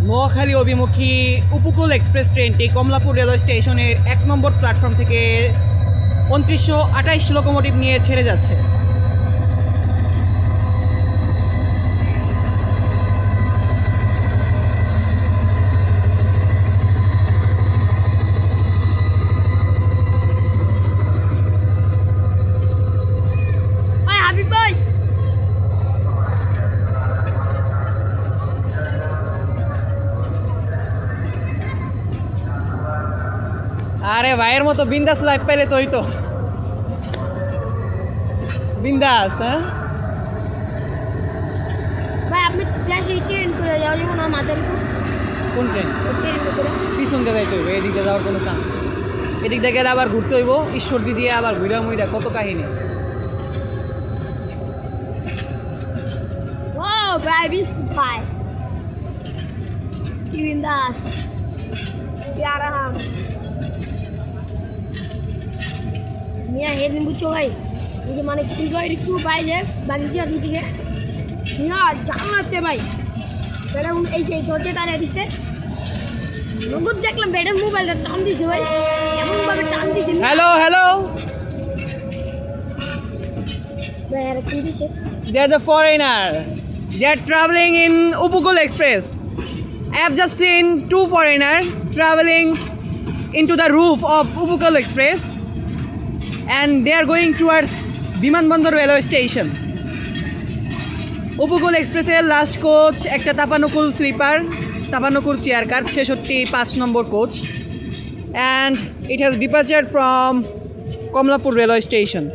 নোয়াখালী অভিমুখী উপকূল এক্সপ্রেস ট্রেনটি কমলাপুর রেলওয়ে স্টেশনের 1 নম্বর প্ল্যাটফর্ম থেকে 2928 লোকোমোটিভ নিয়ে ছেড়ে যাচ্ছে। আরে ভাইয়ের মতো বিন্দাস লাইফ পাইলে তো হইতো। বিন্দাস। হ্যাঁ ভাই আপনি দেশে ট্রেন করে যাও যেমন আমাদের কোন ট্রেন? পিছন দিয়ে যাইতে হইব, এদিকে যাওয়ার কোনো চান্স। এদিক দিয়ে গেলে আবার ঘুরতে হইব, ঈশ্বরদী দিয়ে আবার ঘুরা মুইরা কত কাহিনী। ও ভাই বিস ভাই কি বিন্দাস কি আরাম মিয়া হেদিন বুঝছো ভাই এই যে মানে কি গো একটু বাইরে বাগিছি আপনি দিকে মিয়া জানাতে ভাই বেটা এই যে ধরতে তারে দিছে নগদ দেখলাম বেটার মোবাইলটা টান দিছে ভাই এমন ভাবে টান দিছে হ্যালো হ্যালো, ভাই আর কি দিছে they are the foreigner, they are traveling in Upukul Express. I have just seen 2 foreigners traveling into the roof of Upukul Express and they are going towards Bimanbandar railway station. উপকূল এক্সপ্রেসের last coach একটা তাপানুকুল sleeper, তাপানুকুল chair car 66 নম্বর coach, and it has departure from Kamalapur railway station.